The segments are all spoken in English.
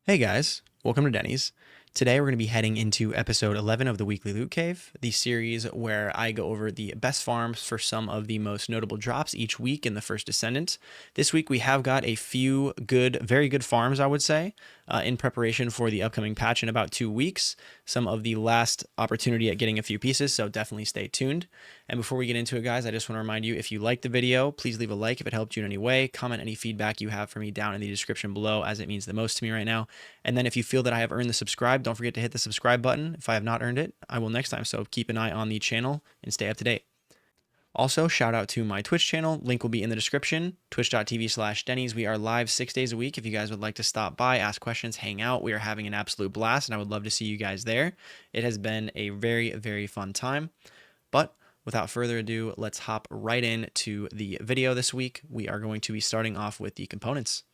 Hey guys, welcome to Denny's. Today we're going to be heading into episode 11 of the Weekly Loot Cave, the series where I go over the best farms for some of the most notable drops each week in the first Descendant. This week we have got a few good, very good farms, I would say, in preparation for the upcoming patch in about 2 weeks. Some of the last opportunity at getting a few pieces, so definitely stay tuned. And before we get into it, guys, I just want to remind you, if you liked the video, please leave a like if it helped you in any way. Comment any feedback you have for me down in the description below, as it means the most to me right now. And then if you feel that I have earned the subscribe, don't forget to hit the subscribe button. If I have not earned it, I will next time. So keep an eye on the channel and stay up to date. Also, shout out to my Twitch channel. Link will be in the description, twitch.tv/Denny's. We are live 6 days a week. If you guys would like to stop by, ask questions, hang out, we are having an absolute blast, and I would love to see you guys there. It has been a very, very fun time. But without further ado, let's hop right into the video this week. We are going to be starting off with the components.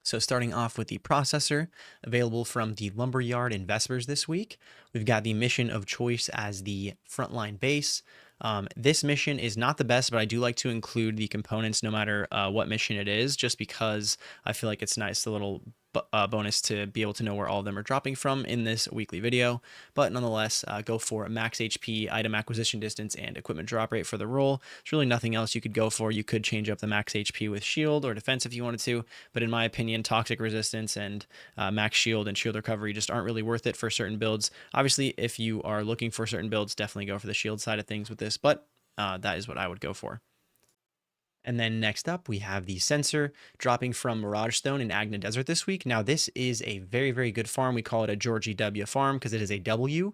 So starting off with the processor, available from the Lumberyard in Vespers this week, we've got the mission of choice as the frontline base. This mission is not the best, but I do like to include the components no matter what mission it is, just because I feel like it's nice, a little bonus to be able to know where all of them are dropping from in this weekly video. But nonetheless, go for max HP, item acquisition distance, and equipment drop rate for the role. There's really nothing else you could go for. You could change up the max HP with shield or defense if you wanted to, but in my opinion, toxic resistance and max shield and shield recovery just aren't really worth it for certain builds. Obviously, if you are looking for certain builds, definitely go for the shield side of things with this, but that is what I would go for. And then next up, we have the sensor dropping from Mirage Stone in Agna Desert this week. Now, this is a very, very good farm. We call it a Georgie W farm because it is a W.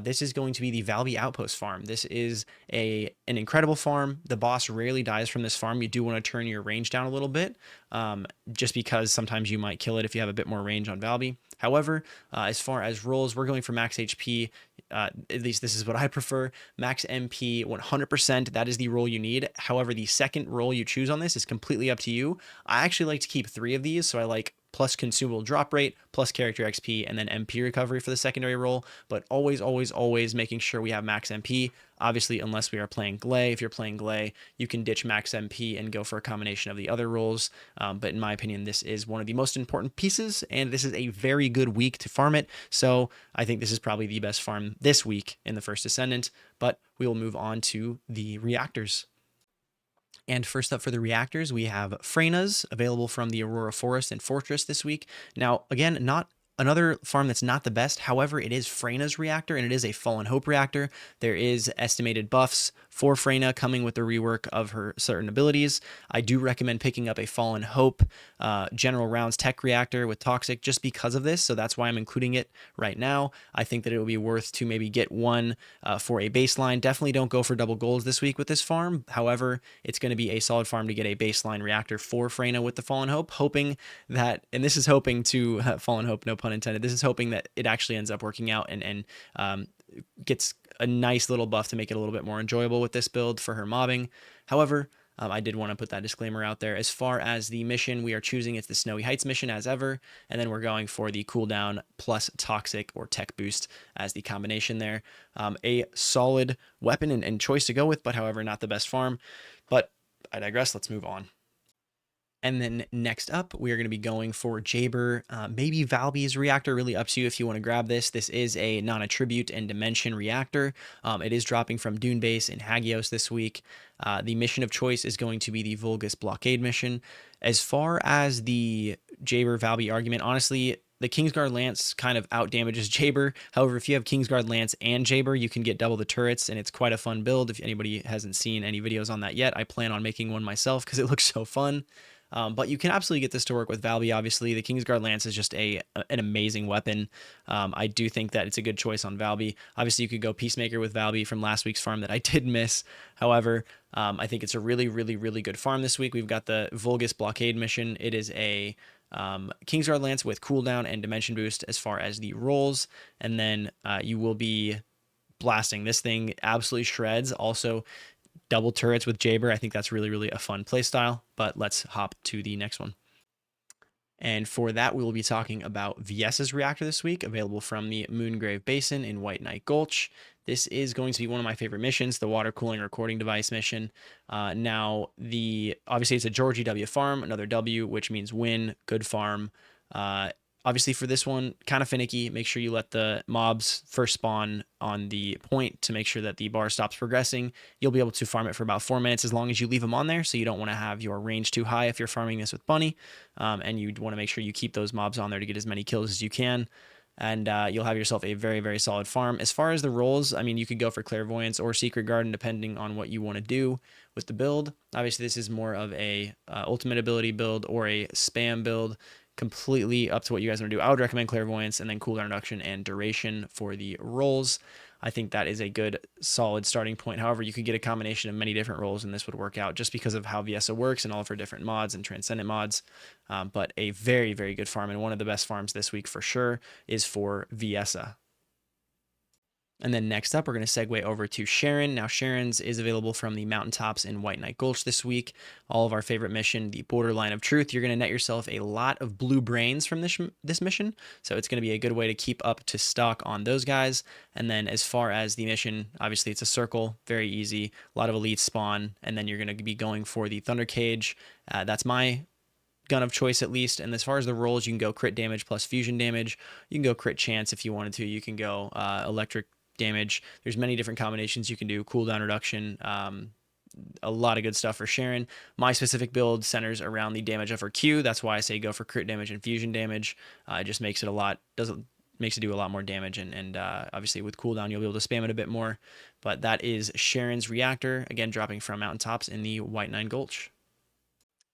This is going to be the Valby outpost farm. This is an incredible farm. The boss rarely dies from this farm. You do want to turn your range down a little bit, just because sometimes you might kill it if you have a bit more range on Valby. However, as far as rolls, we're going for max HP. At least this is what I prefer. Max MP 100%. That is the roll you need. However, the second roll you choose on this is completely up to you. I actually like to keep 3 of these, so I like plus consumable drop rate, plus character XP, and then MP recovery for the secondary roll. But always, always, always making sure we have max MP. Obviously, unless we are playing Glay. If you're playing Glay, you can ditch max MP and go for a combination of the other rolls. But in my opinion, this is one of the most important pieces, and this is a very good week to farm it. So I think this is probably the best farm this week in the first Descendant. But we will move on to the reactors. And first up for the reactors, we have Freyna's, available from the Aurora Forest and Fortress this week. Now, again, not another farm that's not the best. However, it is Freyna's reactor, and it is a Fallen Hope reactor. There is estimated buffs for Freyna coming with the rework of her certain abilities. I do recommend picking up a Fallen Hope General Rounds Tech Reactor with Toxic just because of this, so that's why I'm including it right now. I think that it will be worth to maybe get one for a baseline. Definitely don't go for double golds this week with this farm. However, it's going to be a solid farm to get a baseline reactor for Freyna with the Fallen Hope, hoping that, and this is hoping to, Fallen Hope, no pun intended, this is hoping that it actually ends up working out and gets a nice little buff to make it a little bit more enjoyable with this build for her mobbing. However, I did want to put that disclaimer out there. As far as the mission we are choosing, it's the Snowy Heights mission as ever, and then we're going for the cooldown plus toxic or tech boost as the combination there. A solid weapon and choice to go with, but however, not the best farm. But I digress. Let's move on. And then next up, we are going to be going for Jayber, maybe Valby's reactor, really up to you if you want to grab this. This is a non-attribute and dimension reactor. It is dropping from Dune Base in Hagios this week. The mission of choice is going to be the Vulgus blockade mission. As far as the Jayber Valby argument, honestly, the Kingsguard Lance kind of out damages Jayber. However, if you have Kingsguard Lance and Jayber, you can get double the turrets, and it's quite a fun build. If anybody hasn't seen any videos on that yet, I plan on making one myself because it looks so fun. But you can absolutely get this to work with Valby, obviously. The Kingsguard Lance is just an amazing weapon. I do think that it's a good choice on Valby. Obviously, you could go Peacemaker with Valby from last week's farm that I did miss. However, I think it's a really, really, really good farm this week. We've got the Vulgus blockade mission. It is a Kingsguard Lance with cooldown and dimension boost as far as the rolls. And then you will be blasting. This thing absolutely shreds. Also, double turrets with Jayber. I think that's really, really a fun playstyle, but let's hop to the next one. And for that, we will be talking about Viessa's Reactor this week, available from the Moongrave Basin in White Knight Gulch. This is going to be one of my favorite missions, the water cooling recording device mission. Now, obviously it's a Georgie W farm, another W, which means win, good farm. Uh, Obviously for this one, kind of finicky. Make sure you let the mobs first spawn on the point to make sure that the bar stops progressing. You'll be able to farm it for about 4 minutes as long as you leave them on there. So you don't want to have your range too high if you're farming this with bunny. And you want to make sure you keep those mobs on there to get as many kills as you can. And you'll have yourself a very, very solid farm. As far as the roles, I mean, you could go for Clairvoyance or Secret Garden, depending on what you want to do with the build. Obviously, this is more of a ultimate ability build or a spam build, completely up to what you guys want to do. I would recommend Clairvoyance and then cooldown reduction and duration for the roles. I think that is a good, solid starting point. However, you could get a combination of many different roles, and this would work out just because of how Viessa works and all of her different mods and Transcendent mods. But a very, very good farm, and one of the best farms this week for sure is for Viessa. And then next up, we're going to segue over to Sharen. Now, Sharen's is available from the mountaintops in White Knight Gulch this week. All of our favorite mission, the Borderline of Truth. You're going to net yourself a lot of blue brains from this mission. So it's going to be a good way to keep up to stock on those guys. And then as far as the mission, obviously it's a circle, very easy. A lot of elites spawn. And then you're going to be going for the Thunder Cage. That's my gun of choice at least. And as far as the rolls, you can go crit damage plus fusion damage. You can go crit chance if you wanted to. You can go electric damage. There's many different combinations you can do. Cooldown reduction, a lot of good stuff for Sharen. My specific build centers around the damage of her Q. That's why I say go for crit damage and fusion damage. It just makes it makes it do a lot more damage, and obviously with cooldown you'll be able to spam it a bit more. But that is Sharen's Reactor, again dropping from mountaintops in the White Nine Gulch.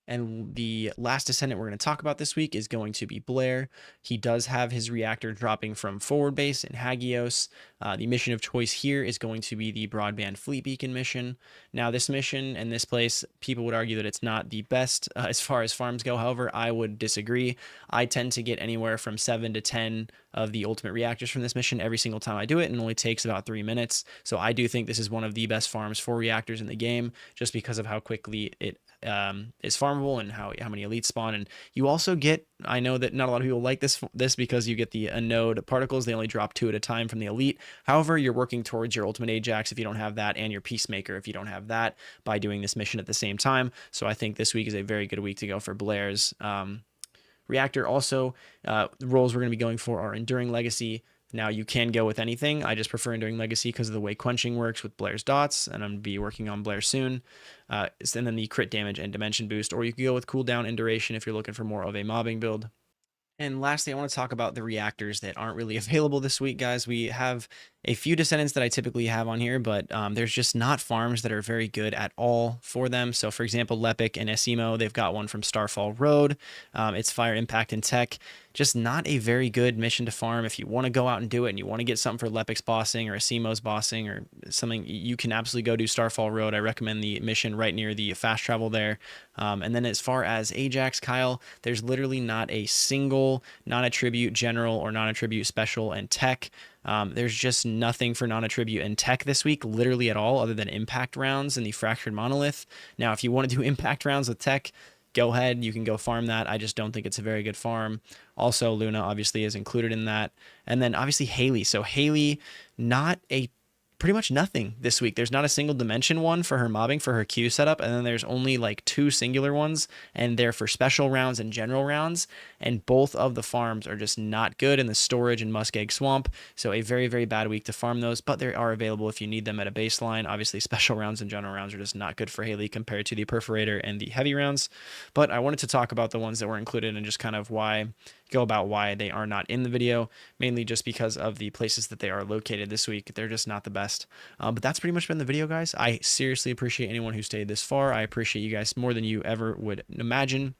And the last Descendant we're going to talk about this week is going to be Blair. He does have his reactor dropping from forward base in Hagios. The mission of choice here is going to be the Broadband Fleet Beacon mission. Now, this mission and this place, people would argue that it's not the best as far as farms go. However, I would disagree. I tend to get anywhere from 7 to 10 of the ultimate reactors from this mission every single time I do it, and it only takes about 3 minutes. So I do think this is one of the best farms for reactors in the game, just because of how quickly it is farmable and how many elites spawn. And you also get, I know that not a lot of people like this because you get the anode particles. They only drop 2 at a time from the elite. However, you're working towards your ultimate Ajax if you don't have that, and your Peacemaker if you don't have that, by doing this mission at the same time. So I think this week is a very good week to go for Blair's reactor. Also, the roles we're going to be going for are Enduring Legacy. Now, you can go with anything. I just prefer Enduring Legacy because of the way quenching works with Blair's dots, and I'm going to be working on Blair soon. And then the crit damage and dimension boost, or you can go with cooldown and duration if you're looking for more of a mobbing build. And lastly, I want to talk about the reactors that aren't really available this week, guys. We have a few Descendants that I typically have on here, but there's just not farms that are very good at all for them. So, for example, Lepic and Esimo, they've got one from Starfall Road. It's Fire Impact and Tech. Just not a very good mission to farm. If you want to go out and do it and you want to get something for Lepic's bossing or Esimo's bossing or something, you can absolutely go do Starfall Road. I recommend the mission right near the fast travel there. And then as far as Ajax, Kyle, there's literally not a single non-attribute general or non-attribute special and tech. There's just nothing for non-attribute and tech this week, literally at all, other than impact rounds and the Fractured Monolith. Now, if you want to do impact rounds with tech, go ahead. You can go farm that. I just don't think it's a very good farm. Also, Luna obviously is included in that. And then obviously Haley. So Haley, pretty much nothing this week. There's not a single dimension one for her mobbing for her Q setup, and then there's only like 2 singular ones, and they're for special rounds and general rounds, and both of the farms are just not good in the storage and Muskeg Swamp. So a very, very bad week to farm those, but they are available if you need them at a baseline. Obviously, special rounds and general rounds are just not good for Haley compared to the Perforator and the heavy rounds. But I wanted to talk about the ones that were included and just kind of go about why they are not in the video, mainly just because of the places that they are located this week. They're just not the best. But that's pretty much been the video, guys. I seriously appreciate anyone who stayed this far. I appreciate you guys more than you ever would imagine.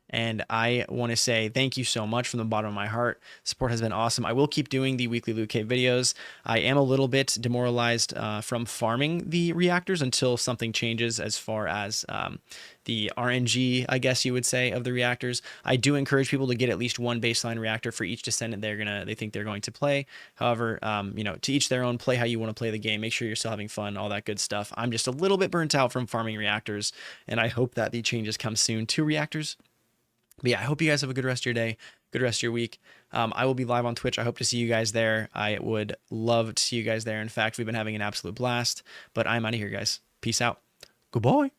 And I want to say thank you so much from the bottom of my heart. Support has been awesome. I will keep doing the weekly loot cave videos. I am a little bit demoralized from farming the reactors until something changes as far as the RNG, I guess you would say, of the reactors. I do encourage people to get at least one baseline reactor for each Descendant they think they're going to play. However, to each their own. Play how you want to play the game. Make sure you're still having fun, all that good stuff. I'm just a little bit burnt out from farming reactors, and I hope that the changes come soon to reactors. But yeah, I hope you guys have a good rest of your day, good rest of your week. I will be live on Twitch. I hope to see you guys there. I would love to see you guys there. In fact, we've been having an absolute blast. But I'm out of here, guys. Peace out. Goodbye.